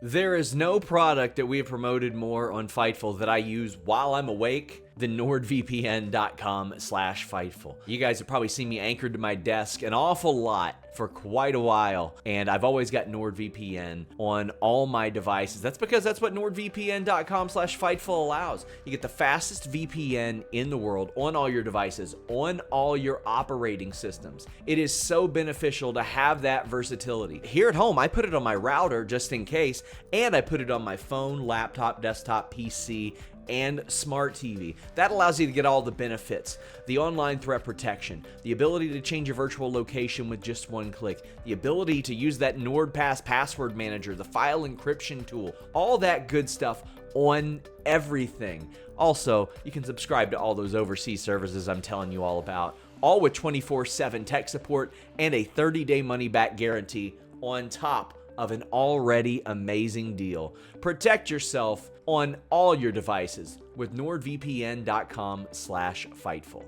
There is no product that we have promoted more on Fightful that I use while I'm awake than NordVPN.com/Fightful. You guys have probably seen me anchored to my desk an awful lot for quite a while, and I've always got NordVPN on all my devices. That's because that's what NordVPN.com/Fightful allows. You get the fastest VPN in the world on all your devices, on all your operating systems. It is so beneficial to have that versatility. Here at home, I put it on my router just in case, and I put it on my phone, laptop, desktop, PC, and smart TV. That allows you to get all the benefits: the online threat protection, the ability to change your virtual location with just one click, the ability to use that NordPass password manager, the file encryption tool, all that good stuff on everything. Also, you can subscribe to all those overseas services I'm telling you all about, all with 24/7 tech support and a 30-day money-back guarantee on top of an already amazing deal. Protect yourself on all your devices with NordVPN.com/Fightful.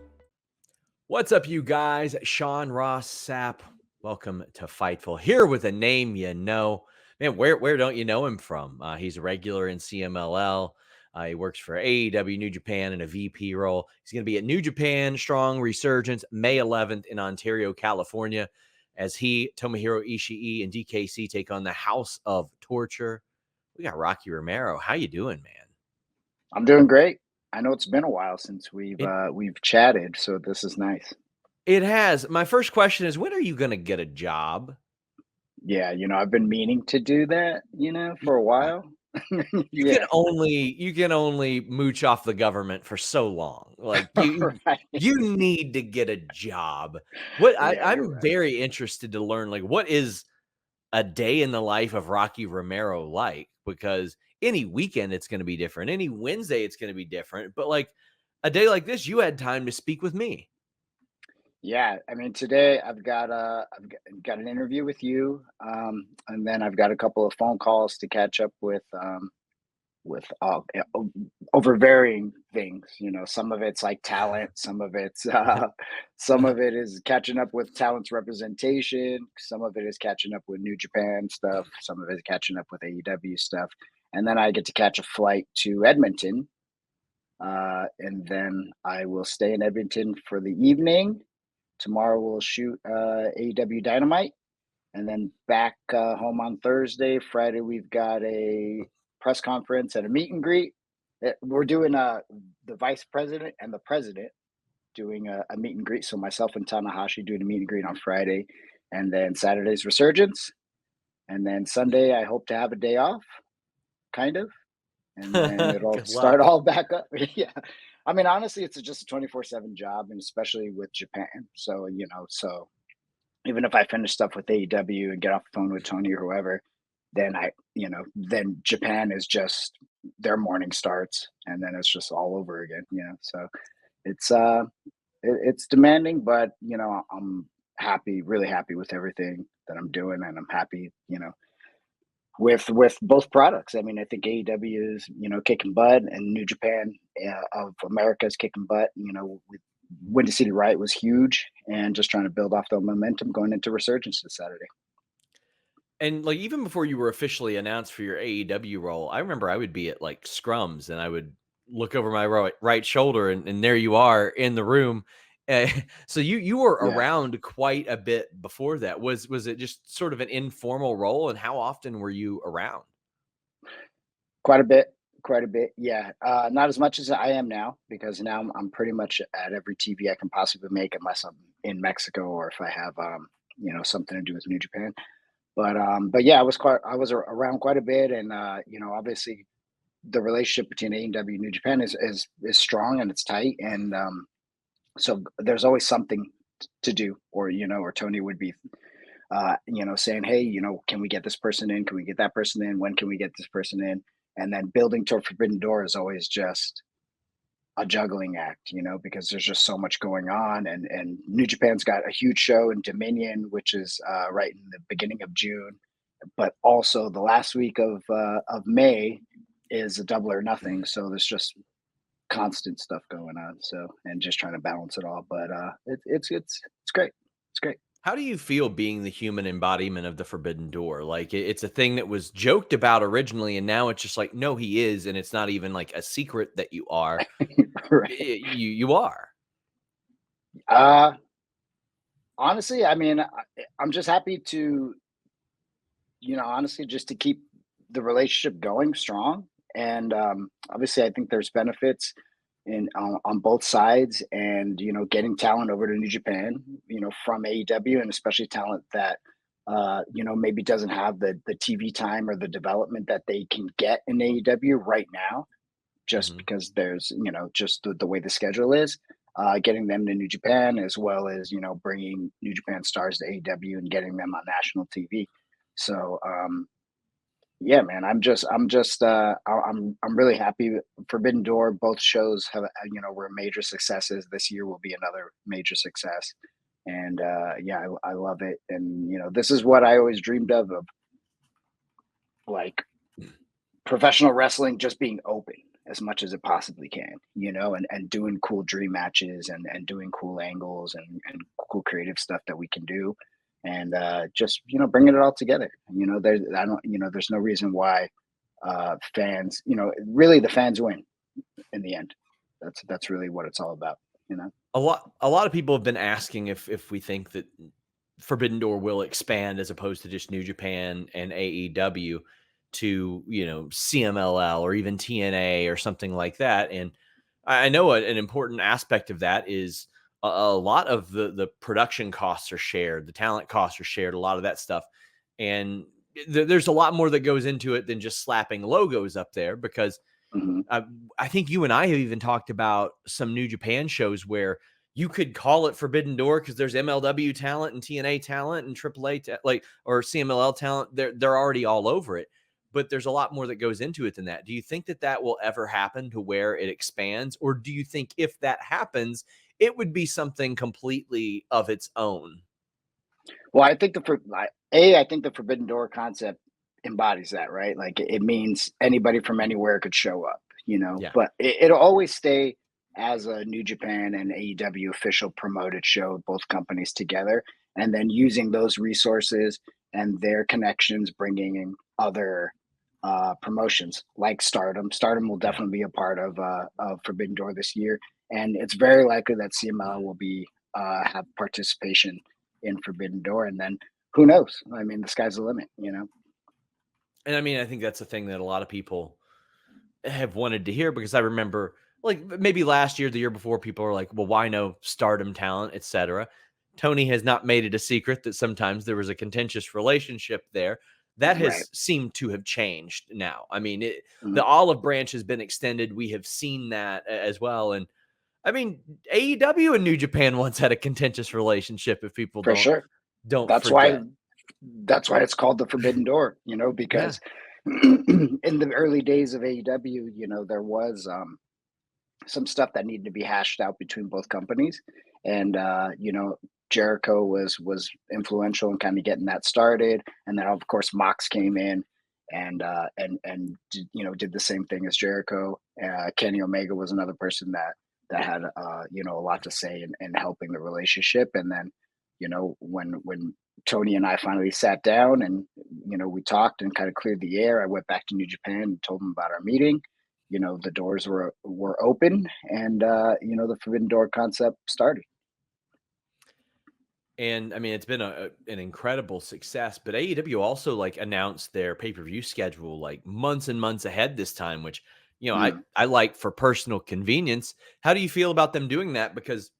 What's up, you guys? Sean Ross Sapp. Welcome to Fightful. Here with a name you know. Man, where don't you know him from? He's a regular in CMLL. He works for AEW New Japan in a VP role. He's going to be at New Japan Strong Resurgence May 11th in Ontario, California, as he, Tomohiro Ishii, and DKC take on the House of Torture. We got Rocky Romero. How you doing, man? I'm doing great. I know it's been a while since It we've chatted, so this is nice. it has. My first question is, when are you going to get a job? Yeah, I've been meaning to do that, for a Yeah. while. You can Yeah. only mooch off the government for so long. Like you Right. you need to get a job. What Yeah, you're I'm right. very interested to learn, like, what is a day in the life of Rocky Romero like? Because any weekend it's going to be different. Any Wednesday it's going to be different. But like a day like this, you had time to speak with me. Yeah, I mean, today I've got an interview with you, and then I've got a couple of phone calls to catch up with over varying things. Some of it's like talent, some of it's some of it is catching up with talent's representation, some of it is catching up with New Japan stuff, some of it is catching up with AEW stuff, and then I get to catch a flight to Edmonton, and then I will stay in Edmonton for the evening. Tomorrow we'll shoot AEW Dynamite, and then back home on Thursday. Friday we've got a press conference and a meet and greet. We're doing the vice president and the president doing a meet and greet. So myself and Tanahashi doing a meet and greet on Friday, and then Saturday's Resurgence, and then Sunday I hope to have a day off, kind of, and then it'll Good start luck. all back up. Yeah, I mean honestly, it's just a 24/7 job, and especially with Japan. So even if I finish stuff with AEW and get off the phone with Tony or whoever, then Japan is just their morning starts, and then it's just all over again. So it's it's demanding, but I'm happy, really happy with everything that I'm doing, and I'm happy, with both products. I mean, I think AEW is kicking butt, and New Japan of America is kicking butt. Windy City Riot was huge, and just trying to build off the momentum going into Resurgence this Saturday. And like even before you were officially announced for your AEW role, I remember I would be at like scrums and I would look over my right shoulder and there you are in the room. Uh, so you were Yeah, around quite a bit before that. Was it just sort of an informal role, and how often were you around? quite a bit, quite a bit. Yeah, not as much as I am now, because now I'm pretty much at every TV I can possibly make, unless I'm in Mexico or if I have something to do with New Japan. But yeah, around quite a bit, and obviously the relationship between AEW and New Japan is strong and it's tight, and so there's always something to do, or Tony would be saying, hey, can we get this person in? Can we get that person in? When can we get this person in? And then building to a Forbidden Door is always just a juggling act, because there's just so much going on. And New Japan's got a huge show in Dominion, which is right in the beginning of June, but also the last week of May is a Double or Nothing. So there's just constant stuff going on. So, and just trying to balance it all. But it's great. It's great. How do you feel being the human embodiment of the Forbidden Door? Like it's a thing that was joked about originally, and now it's just like, no, he is, and it's not even like a secret that you are. Right. You are. Uh, Honestly, I mean, I'm just happy to, honestly, just to keep the relationship going strong. And obviously, I think there's benefits on both sides, and getting talent over to New Japan, from AEW, and especially talent that maybe doesn't have the TV time or the development that they can get in AEW right now, just Mhm. because there's just the way the schedule is. Getting them to New Japan, as well as bringing New Japan stars to AEW and getting them on national TV. So yeah, man, I'm really happy. Forbidden Door, both shows have were major successes. This year will be another major success, and yeah, I love it. And this is what I always dreamed of like professional wrestling just being open as much as it possibly can, and doing cool dream matches, and doing cool angles, and cool creative stuff that we can do, and just bringing it all together. There's no reason why fans, really the fans win in the end. That's really what it's all about, you know. A lot of people have been asking if we think that Forbidden Door will expand as opposed to just New Japan and AEW to, CMLL or even TNA or something like that. And I know an important aspect of that is a lot of the production costs are shared, the talent costs are shared, a lot of that stuff. And there's a lot more that goes into it than just slapping logos up there because Hmm. uh, I think you and I have even talked about some New Japan shows where you could call it Forbidden Door because there's MLW talent and TNA talent and AAA like or CMLL talent. They're already all over it, but there's a lot more that goes into it than that. Do you think that will ever happen to where it expands, or do you think if that happens, it would be something completely of its own? Well, I think I think the Forbidden Door concept embodies that, right? Like it means anybody from anywhere could show up, Yeah. but it'll always stay as a New Japan and AEW official promoted show, both companies together, and then using those resources and their connections, bringing in other promotions like Stardom. Stardom will Yeah. definitely be a part of Forbidden Door this year, and it's very likely that CML will be have participation in Forbidden Door, and then who knows? I mean, the sky's the limit. And I mean, I think that's the thing that a lot of people have wanted to hear because I remember like maybe last year, the year before, people are like, well, why no Stardom talent, etc. Tony has not made it a secret that sometimes there was a contentious relationship there. That Right. has seemed to have changed now. I mean, the Mhm. olive branch has been extended. We have seen that as well. And I mean, AEW and New Japan once had a contentious relationship. If people For sure. don't That's why forget, that's why it's called the Forbidden Door, yeah, because in the early days of AEW, there was some stuff that needed to be hashed out between both companies, and Jericho was influential in kind of getting that started, and then of course Mox came in and did the same thing as Jericho. Kenny Omega was another person that had a lot to say in helping the relationship, and then when Tony and I finally sat down and we talked and kind of cleared the air, I went back to New Japan and told them about our meeting. The doors were open, and the Forbidden Door concept started. and I mean, it's been an incredible success. But AEW also like announced their pay per view schedule like months and months ahead this time, which I Mm, I like for personal convenience. How do you feel about them doing that? Because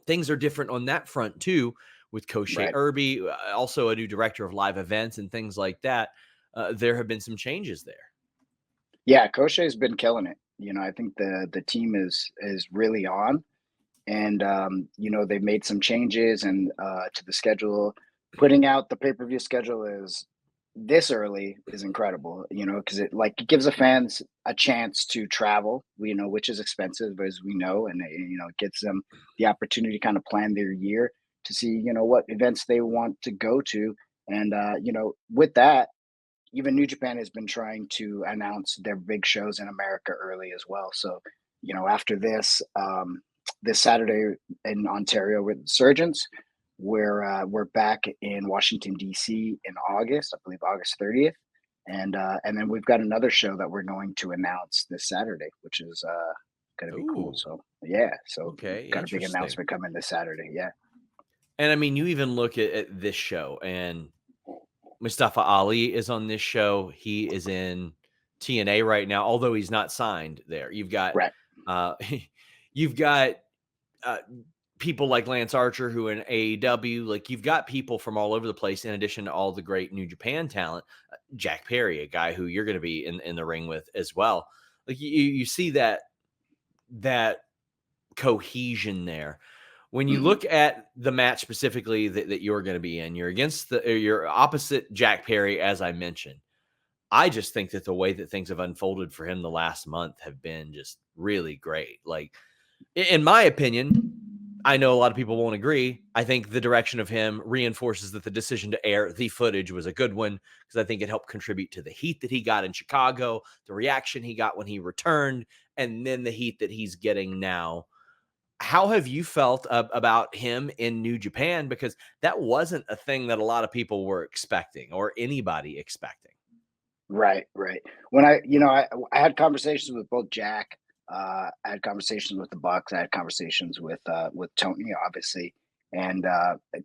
things are different on that front too, with Koshe right. Irby, also a new director of live events and things like that. There have been some changes there. Yeah, Koshe's been killing it. I think the team is really on, and they've made some changes and to the schedule. Putting out the pay per view schedule is this early is incredible. Because it gives the fans a chance to travel. Which is expensive as we know, and it gives them the opportunity to kind of plan their year to see what events they want to go to, and with that, even New Japan has been trying to announce their big shows in America early as well. So, after this Saturday in Ontario with Resurgence, we're back in Washington D.C. in August, I believe August 30th, and then we've got another show that we're going to announce this Saturday, which is going to be cool. Ooh, So yeah, so okay, got a big interesting. announcement coming this Saturday. Yeah. And I mean, you even look at this show, and Mustafa Ali is on this show. He is in TNA right now, although he's not signed there. Right. Uh, you've got uh, people like Lance Archer who in AEW. Like you've got people from all over the place. In addition to all the great New Japan talent, Jack Perry, a guy who you're going to be in the ring with as well. Like you see that cohesion there. When you Hmm. look at the match specifically that you're going to be in, you're opposite Jack Perry, as I mentioned. I just think that the way that things have unfolded for him the last month have been just really great. Like, in my opinion, I know a lot of people won't agree. I think the direction of him reinforces that the decision to air the footage was a good one because I think it helped contribute to the heat that he got in Chicago, the reaction he got when he returned, and then the heat that he's getting now. How have you felt about him in New Japan? Because that wasn't a thing that a lot of people were expecting or anybody expecting. Right, right. When I had conversations with both Jack, I had conversations with the Bucks, I had conversations with Tony, obviously, and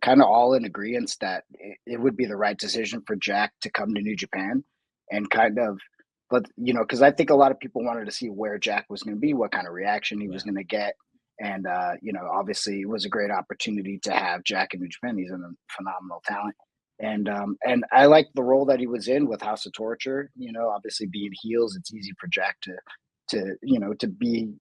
kind of all in agreement that it would be the right decision for Jack to come to New Japan, and kind of, but because I think a lot of people wanted to see where Jack was going to be, what kind of reaction he was Yeah. going to get, and obviously it was a great opportunity to have Jack in New Japan. He's a phenomenal talent. And I liked the role that he was in with House of Torture. Obviously being heels, it's easy for Jack to be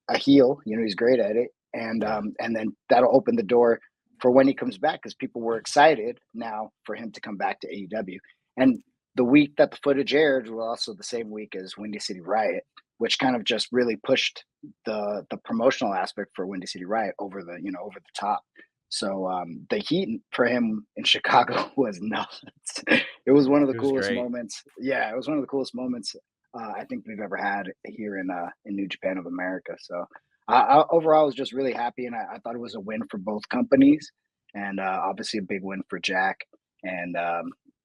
a heel. He's great at it, Yeah. and then that'll open the door for when he comes back because people were excited now for him to come back to AEW. And the week that the footage aired was also the same week as Windy City Riot, which kind of just really pushed the promotional aspect for Windy City Riot over the top. So the heat for him in Chicago was nuts. It was one of the It was coolest great. moments. Yeah, it was one of the coolest moments I think we've ever had here in New Japan of America. So overall, I was just really happy, and I thought it was a win for both companies, and obviously a big win for Jack. And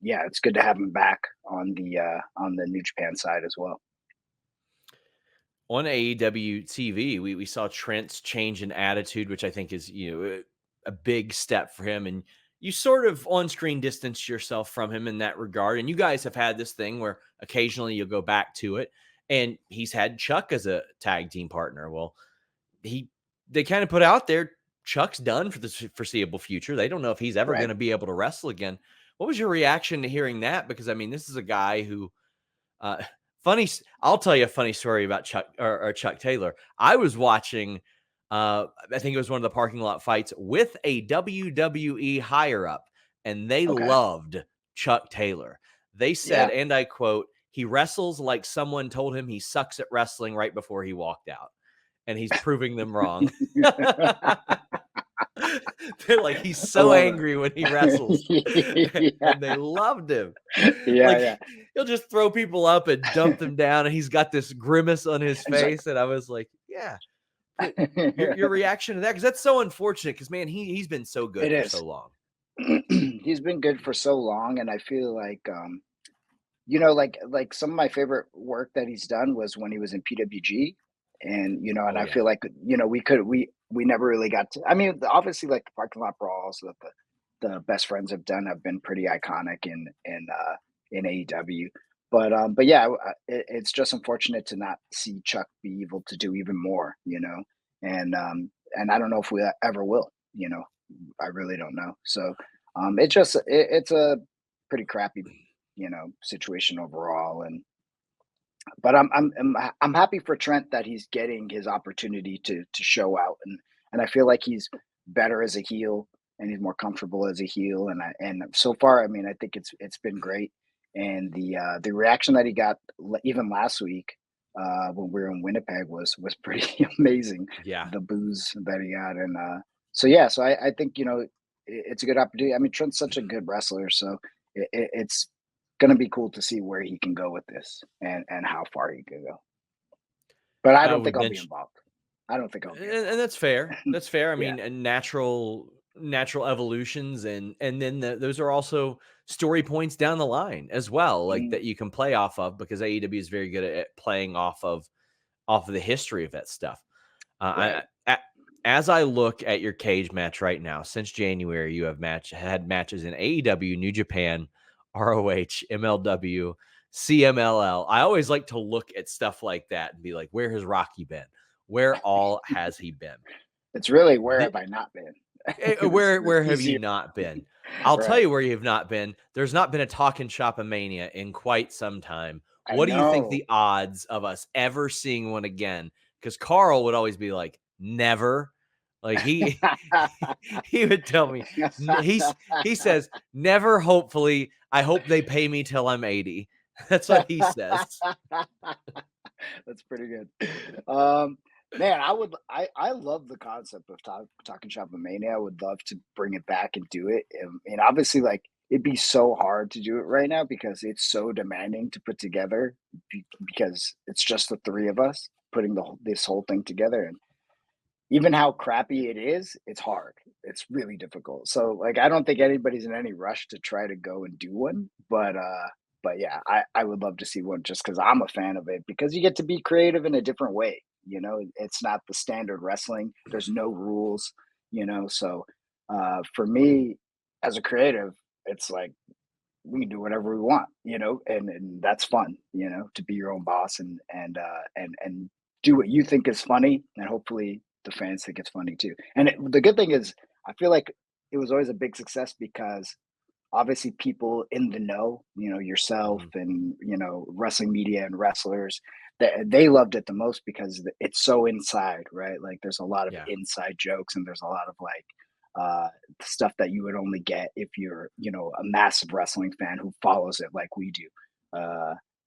yeah, it's good to have him back on the New Japan side as well. On AEW TV, we saw Trent's change in attitude, which I think is a big step for him. And you sort of on screen distance yourself from him in that regard. And you guys have had this thing where occasionally you'll go back to it. And he's had Chuck as a tag team partner. Well, they kind of put out there Chuck's done for the foreseeable future. They don't know if he's ever going Right. to be able to wrestle again. What was your reaction to hearing that? Because I mean, this is a guy who uh, funny. I'll tell you a funny story about Chuck or Chuck Taylor. I was watching. I think it was one of the parking lot fights with a WWE higher up, and they Okay. loved Chuck Taylor. They said, Yeah. and I quote, "He wrestles like someone told him he sucks at wrestling right before he walked out, and he's proving them wrong." They're like, he's I so love angry when he wrestles, it. and they loved him. Yeah, Like yeah. he'll just throw people up and dump them down, and he's got this grimace on his It's like face. And I was like, yeah, but your reaction to that, because that's so unfortunate. Because man, he's been so it good for is. so long. He's been good for so long, and I feel like like some of my favorite work that he's done was when he was in PWG, and Oh I yeah, feel like we never really got to. I mean, obviously, like the parking lot brawls that the best friends have done have been pretty iconic in AEW. But yeah, it's just unfortunate to not see Chuck be able to do even more, and I don't know if we ever will. I really don't know. So it's a pretty crappy situation overall. But I'm happy for Trent that he's getting his opportunity to show out, and I feel like he's better as a heel, and he's more comfortable as a heel, and so far, I mean, I think it's been great. And the reaction that he got even last week when we were in Winnipeg was pretty amazing. yeah. The booze that he got, and so I think it's a good opportunity. I mean, Trent's such a good wrestler, so it's going to be cool to see where he can go with this and how far he can go. But I don't We think I'll be mentioned, involved. I don't think I'll be and that's involved. fair. That's fair. I Yeah. mean, a natural natural evolutions, and then those are also story points down the line as well, like Mhm. that you can play off of, because AEW is very good at playing off of the history of that stuff. Right. As I look at your cage match right now, since January, you have had matches in AEW, New Japan, ROH, MLW, CMLL. I always like to look at stuff like that and be like, where has Rocky been? Where all has he been? It's really where Thi- have I not been? It's where have you easier. not been? I'll tell Right. you where you have not been. There's not been a Talk Shop Mania in quite some time. I What do you think know. the odds of us ever seeing one again? Because Carl would always be like, never. Like he would tell me, he says, never. Hopefully, I hope they pay me till I'm 80. That's what he says. That's pretty good. Um, Man, I love the concept of Talking Shop Mania. I would love to bring it back and do it. And obviously, like it'd be so hard to do it right now because it's so demanding to put together because it's just the three of us putting this whole thing together. And even how crappy it is, it's hard. It's really difficult. So like I don't think anybody's in any rush to try to go and do one, but yeah, I would love to see one just because I'm a fan of it because you get to be creative in a different way. You know, it's not the standard wrestling. There's no rules, you know. So for me as a creative, it's like we can do whatever we want, you know, and that's fun, you know, to be your own boss and do what you think is funny, and hopefully the fans think it's funny too. And the good thing is, I feel like it was always a big success because obviously people in the know, you know, yourself Mhm. and you know, wrestling media and wrestlers, that they loved it the most because it's so inside, right? Like there's a lot of Yeah. inside jokes and there's a lot of like uh stuff that you would only get if you're, you know, a massive wrestling fan who follows it like we do.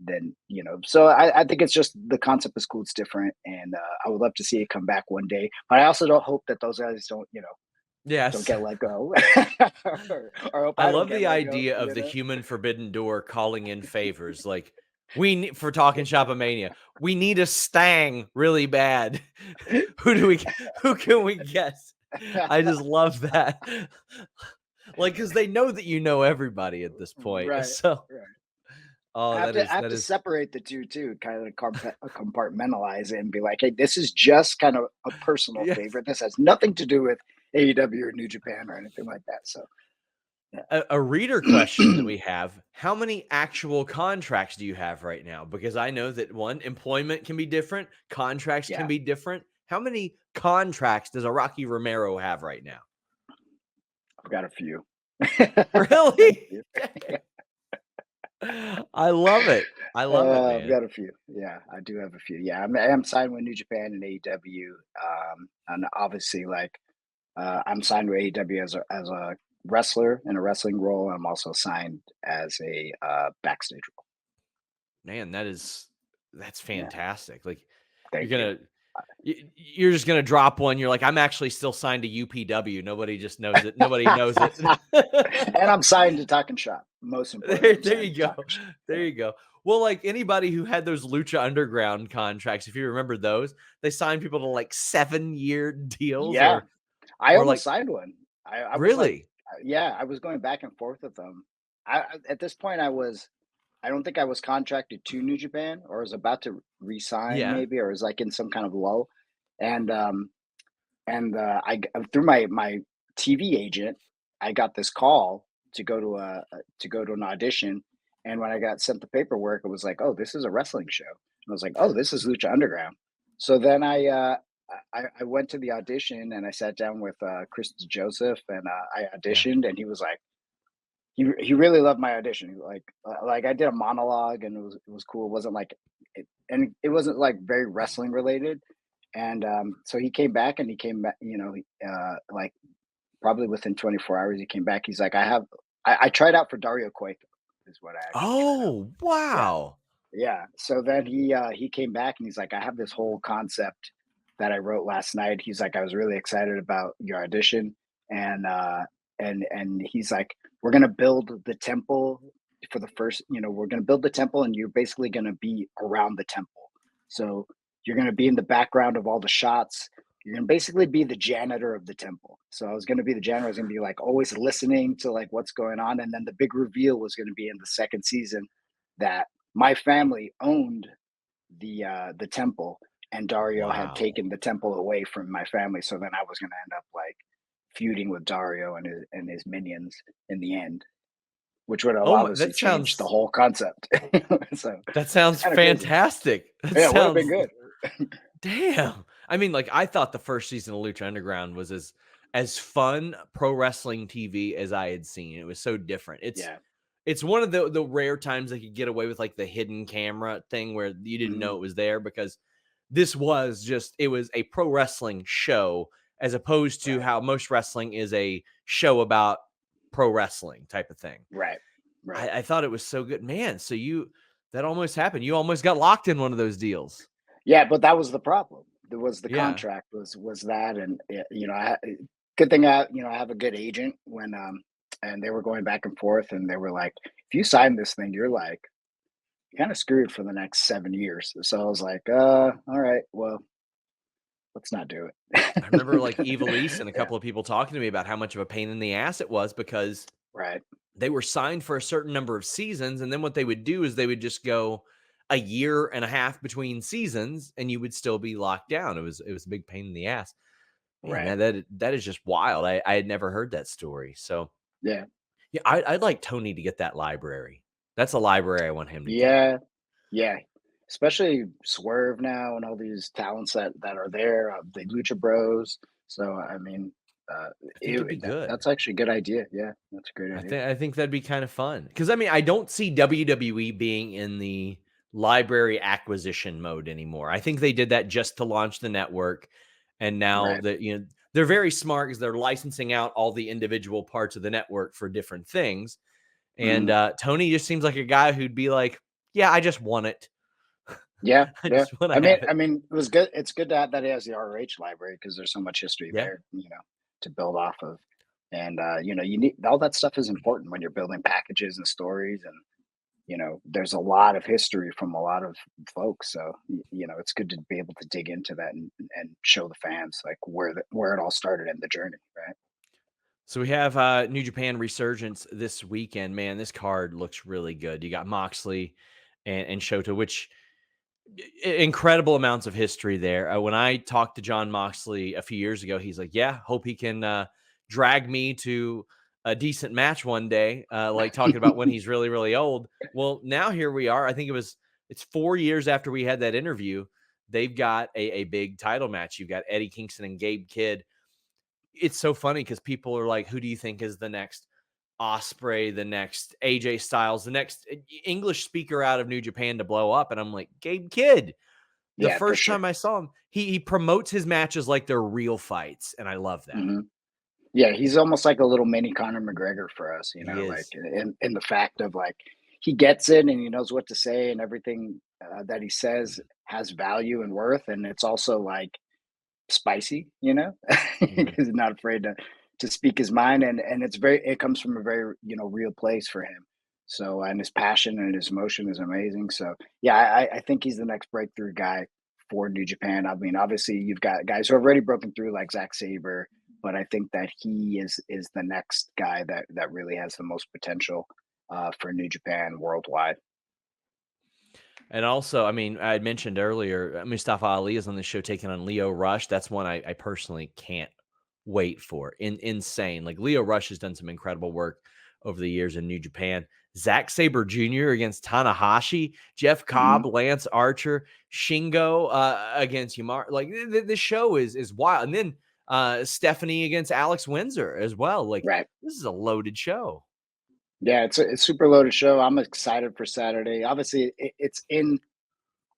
Then you know, so I think it's just the concept is cool, it's different, and I would love to see it come back one day, but I also don't hope that those guys don't, you know, don't Yes. get let go. Or hope I I don't love get the let go, idea of you the know. human forbidden door calling in favors. Like, for Talking Shopomania, we need a Stang really bad. Who can we get? I just love that. Like, because they know that you know everybody at this point. Right, So, right. oh, I have that to is, separate the two too, kind of compartmentalize it and be like, hey, this is just kind of a personal yeah. favorite. This has nothing to do with AEW or New Japan or anything like that. So A reader question that we have: how many actual contracts do you have right now? Because I know that one, employment can be different, contracts can yeah, be different. How many contracts does a Rocky Romero have right now? I've got a few. I've got a Really? few. I love it. I love it, I've man. got a few. Yeah, I do have a few. Yeah, I'm signed with New Japan and AEW, and obviously, like, I'm signed with AEW as a wrestler in a wrestling role. I'm also signed as a backstage role. Man, that's Yeah, fantastic. Like, you're thank you. gonna you're just gonna drop one. You're like, I'm actually still signed to UPW. Nobody just knows it. Nobody knows it. And I'm signed to Talk and Shop. Most importantly, I'm There signed you to Talk go. and Shop. There you go. Well, like anybody who had those Lucha Underground contracts, if you remember those, they signed people to like 7-year deals, Yeah, I or almost like, signed one. I was like, really? yeah, I was going back and forth with them. At this point, I don't think I was contracted to New Japan or was about to resign Yeah. maybe, or was like in some kind of lull. And through my TV agent, I got this call to go to to go to an audition. And when I got sent the paperwork, it was like, oh, this is a wrestling show. And I was like, oh, this is Lucha Underground. So then I went to the audition and I sat down with Chris Joseph and I Yeah. auditioned and he was like he really loved my audition. He like I did a monologue and it was cool. It wasn't like and it wasn't like very wrestling related. And so he came back and he came back, you know, like probably within 24 hours he came back. He's like, I tried out for Dario Cueto is what I actually tried out. Oh, Yeah. wow. Yeah. So then he came back and he's like, I have this whole concept that I wrote last night. He's like, I was really excited about your audition. And and he's like, we're gonna build the temple for the first, you know, we're gonna build the temple and you're basically gonna be around the temple. So you're gonna be in the background of all the shots you're gonna basically be the janitor of the temple. So I was gonna be the janitor. I was gonna be like always listening to like what's going on, and then the big reveal was gonna be in the second season that my family owned the temple, and Dario had Wow. taken the temple away from my family. So then I was gonna end up like feuding with Dario and his minions in the end, which would have Oh my, obviously that changed the sounds whole concept. So that it's sounds kind of crazy. fantastic. That Yeah, it would have been sounds good. damn. I mean, like I thought the first season of Lucha Underground was as fun pro wrestling TV as I had seen. It was so different. Yeah. It's one of the rare times they could get away with like the hidden camera thing where you didn't Hmm. know it was there, because this was just, it was a pro wrestling show as opposed to Right. how most wrestling is a show about pro wrestling type of thing. Right. Right. I thought it was so good, man. So that almost happened. You almost got locked in one of those deals. Yeah, but that was the problem. There was the Yeah. contract was that, and good thing I have a good agent when and they were going back and forth, and they were like, if you sign this thing, you're like kind of screwed for the next 7 years. So I was like, all right, well, let's not do I remember like it. Evilise and a Yeah, couple of people talking to me about how much of a pain in the ass it was, because right. they were signed for a certain number of seasons, and then what they would do is they would just go a year and a half between seasons, and you would still be locked down. It was a big pain in the ass. Man, Right. that is just wild. I had never heard that story. So Yeah. yeah, I'd like Tony to get that library. That's a library I want him to get. Yeah. Yeah. Especially Swerve now and all these talents that are there, the Lucha Bros. So I mean, uh, I think it'd be that's good. actually a good idea. Yeah, that's a great idea. I think that'd be kind of fun, because I mean I don't see WWE being in the library acquisition mode anymore. I think they did that just to launch the network, and now Right. that they're very smart because they're licensing out all the individual parts of the network for different things. And Hmm. Tony just seems like a guy who'd be like, "Yeah, I just want it. Yeah. I Yeah. just want to I mean, have it." I mean, it was good. It's good that he has the RH library because there's so much history Yeah. there, to build off of. And you need all that stuff is important when you're building packages and stories, and there's a lot of history from a lot of folks. So it's good to be able to dig into that and show the fans like where it all started in the journey, right? So we have New Japan Resurgence this weekend. Man, this card looks really good. You got Moxley and Shota, which incredible amounts of history there. When I talked to John Moxley a few years ago, he's like, "Yeah, hope he can drag me to a decent match one day." Like talking about when he's really, really old. Well, now here we are. I think it's 4 years after we had that interview. They've got a big title match. You've got Eddie Kingston and Gabe Kidd. It's so funny because people are like, "Who do you think is the next Osprey, the next AJ Styles, the next English speaker out of New Japan to blow up?" And I'm like, Gabe Kidd. The Yeah, for first sure. time I saw him, he promotes his matches like they're real fights, and I love that. Hmm. Yeah, he's almost like a little mini Conor McGregor for us, He like is. in the fact of like he gets it and he knows what to say, and everything that he says has value and worth, and it's also like spicy, Mhm. he's not afraid to speak his mind, and it comes from a very real place for him. So and his passion and his emotion is amazing. So yeah, I think he's the next breakthrough guy for New Japan. I mean, obviously you've got guys who have already broken through like Zack Saber, but I think that he is the next guy that really has the most potential for New Japan worldwide. And also, I mean, I had mentioned earlier, Mustafa Ali is on the show taking on Leo Rush. That's one I personally can't wait for. Insane. Like Leo Rush has done some incredible work over the years in New Japan. Zack Saber Jr. against Tanahashi, Jeff Cobb, Hmm. Lance Archer, Shingo against Yamar. Like this show is wild. And then Stephanie against Alex Windsor as well. Like Right. this is a loaded show. Yeah, it's super loaded show. I'm excited for Saturday. Obviously, it's in.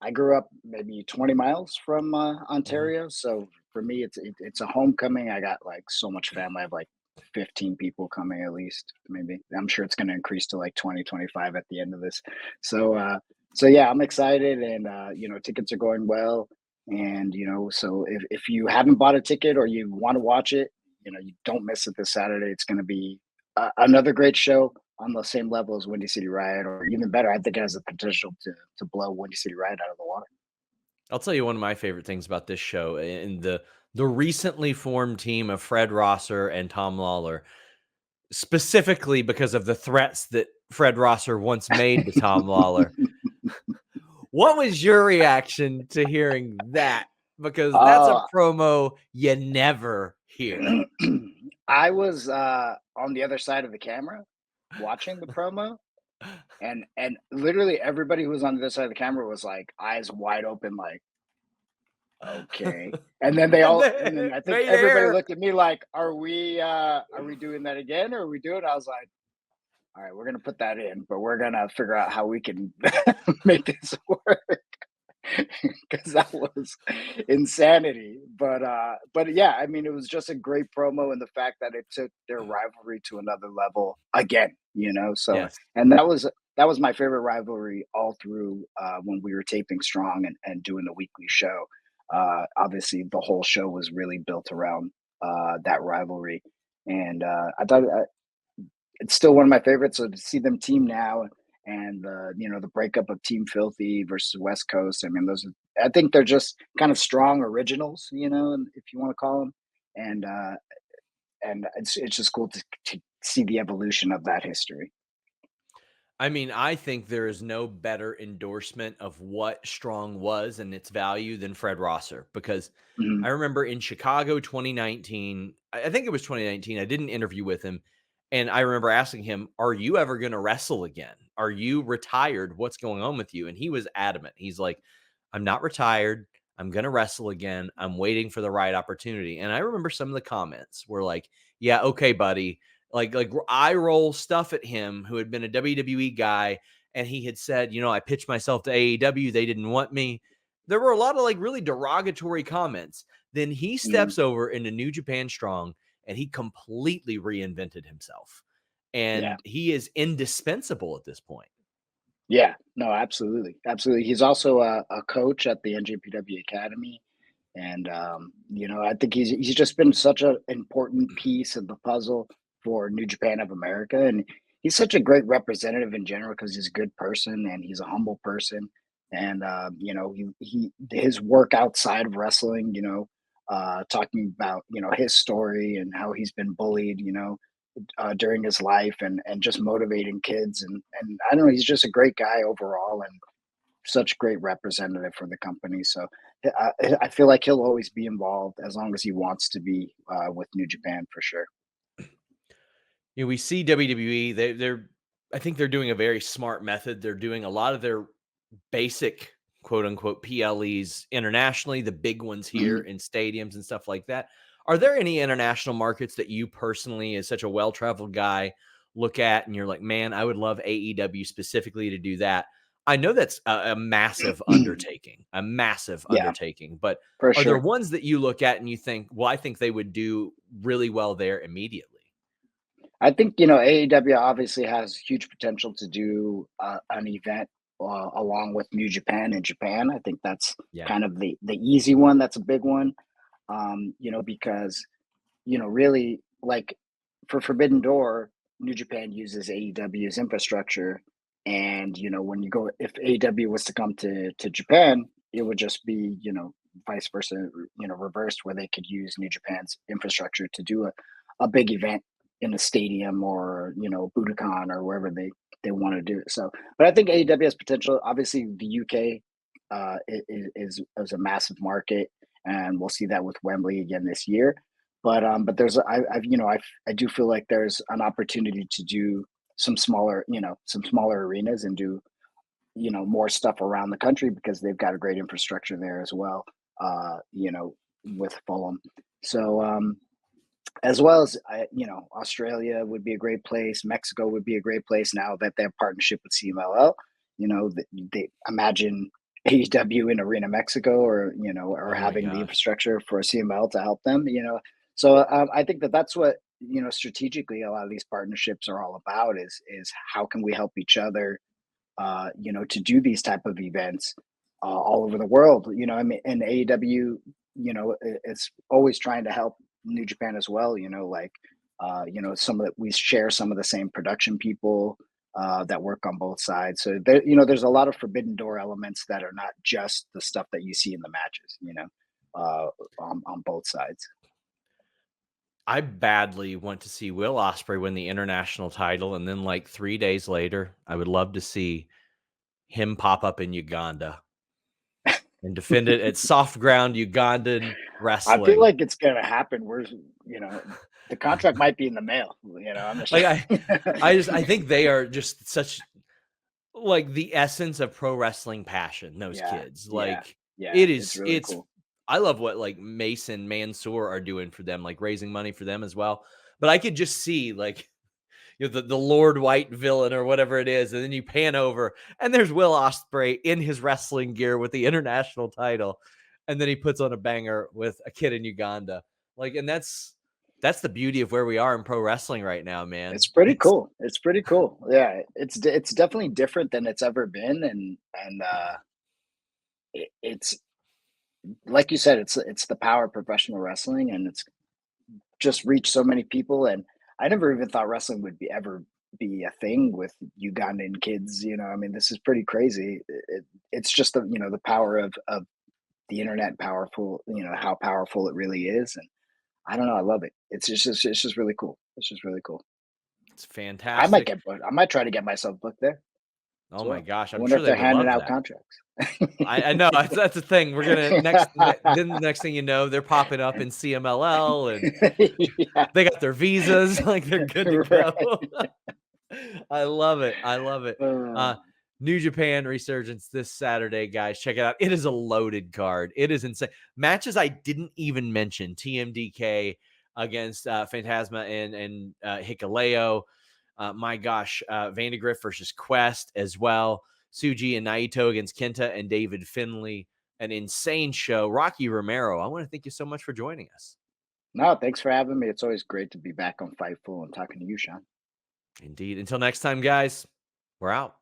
I grew up maybe 20 miles from Mhm. Ontario, so for me, it's a homecoming. I got like so much family. I have like 15 people coming at least. Maybe I'm sure it's going to increase to like 20, 25 at the end of this. So, yeah, I'm excited, and tickets are going well. And so if you haven't bought a ticket or you want to watch it, you don't miss it this Saturday. It's going to be another great show on the same level as Windy City Riot, or even better. I think it has the potential to blow Windy City Riot out of the water. I'll tell you one of my favorite things about this show, and the recently formed team of Fred Rosser and Tom Lawlor, specifically because of the threats that Fred Rosser once made to Tom Lawlor. What was your reaction to hearing that? Because that's a promo you never hear. I was on the other side of the camera watching the promo, and literally everybody who was on the other side of the camera was like eyes wide open, like, okay. And then and then I think everybody looked at me like, are we doing that again? Or are we doing? I was like, all right, we're gonna put that in, but we're gonna figure out how we can make this work. Because that was insanity. But yeah, I mean, it was just a great promo, and the fact that it took their rivalry to another level again, you know. So, Yes. and that was my favorite rivalry all through when we were taping Strong and doing the weekly show. Obviously, the whole show was really built around that rivalry, and I thought it's still one of my favorites. So to see them team now and the breakup of Team Filthy versus West Coast. I mean, I think they're just kind of strong originals, you know, and if you want to call them, and it's just cool to see the evolution of that history. I mean, I think there is no better endorsement of what Strong was and its value than Fred Rosser, because I remember in Chicago 2019, I think it was 2019, I did an interview with him, and I remember asking him, are you ever going to wrestle again? Are you retired? What's going on with you? And he was adamant. He's like, I'm not retired. I'm going to wrestle again. I'm waiting for the right opportunity. And I remember some of the comments were like, yeah, okay, buddy. Like eye roll stuff at him, who had been a WWE guy, and he had said, I pitched myself to AEW. They didn't want me. There were a lot of like really derogatory comments. Then he steps over into New Japan Strong, and he completely reinvented himself. Yeah. And he is indispensable at this point. Yeah, no, absolutely. Absolutely. He's also a coach at the NJPW Academy. And I think he's just been such an important piece of the puzzle for New Japan of America. And he's such a great representative in general because he's a good person and he's a humble person. And his work outside of wrestling, talking about his story and how he's been bullied, during his life and just motivating kids and I don't know, he's just a great guy overall and such great representative for the company. So I feel like he'll always be involved as long as he wants to be with New Japan for sure. We see WWE. I think they're doing a very smart method. They're doing a lot of their basic quote unquote PLEs internationally, the big ones here in stadiums and stuff like that. Are there any international markets that you personally, as such a well-traveled guy, look at and you're like, man, I would love AEW specifically to do that? I know that's a massive undertaking, Yeah, but for are there sure. ones that you look at and you think, well, I think they would do really well there immediately? I think AEW obviously has huge potential to do an event along with New Japan in Japan. I think that's Yeah. kind of the easy one. That's a big one, because really like for Forbidden Door, New Japan uses AEW's infrastructure, and when you go, if AEW was to come to Japan, it would just be vice versa, reversed, where they could use New Japan's infrastructure to do a big event in a stadium or Budokan or wherever they want to do it. So, but I think AEW has potential. Obviously, the UK is a massive market, and we'll see that with Wembley again this year. But there's I do feel like there's an opportunity to do some smaller arenas and do more stuff around the country because they've got a great infrastructure there as well. With Fulham, so as well as Australia would be a great place. Mexico would be a great place now that they have partnership with CMLL. They imagine AEW in Arena Mexico, or Oh my having the God. infrastructure for CML to help them. So I think that's what strategically a lot of these partnerships are all about is how can we help each other, to do these type of events all over the world. I mean, and AEW, it's always trying to help New Japan as well. Some of we share some of the same production people that work on both sides. So there's a lot of Forbidden Door elements that are not just the stuff that you see in the matches. on both sides. I badly want to see Will Ospreay win the international title, and then like 3 days later, I would love to see him pop up in Uganda and defend it at soft ground Ugandan I feel wrestling. like it's gonna happen. The contract might be in the mail. I'm just Like I think they are just such like the essence of pro wrestling passion, those yeah, kids. yeah, Like yeah. it It's is really it's cool. I love what like Mason Mansoor are doing for them, like raising money for them as well. But I could just see like the Lord White villain or whatever it is, and then you pan over and there's Will Ospreay in his wrestling gear with the international title, and then he puts on a banger with a kid in Uganda. Like, and that's the beauty of where we are in pro wrestling right now, man. It's pretty cool. It's pretty cool. Yeah, it's definitely different than it's ever been, and it's like you said, it's the power of professional wrestling, and it's just reached so many people. And I never even thought wrestling would ever be a thing with Ugandan kids. I mean, this is pretty crazy. It's just the power of the internet, powerful. How powerful it really is, and I don't know. I love it. It's just really cool. It's just really cool. It's fantastic. I might try to get myself booked there as Oh my well. gosh, I I'm wonder sure if they they're would handing love out that. contracts. I know that's the thing. We're gonna then the next thing you know, they're popping up in CMLL and Yeah, they got their visas, like they're good to right. go. I love it. I love it. Uh, New Japan Resurgence this Saturday, guys. Check it out. It is a loaded card. It is insane. Matches I didn't even mention: TMDK against Phantasma and Hikuleo. My gosh, Vandegrift versus Quest as well. Suji and Naito against Kenta and David Finley. An insane show. Rocky Romero, I want to thank you so much for joining us. no, thanks for having me. It's always great to be back on Fightful and talking to you, Sean. Indeed. Until next time, guys, we're out.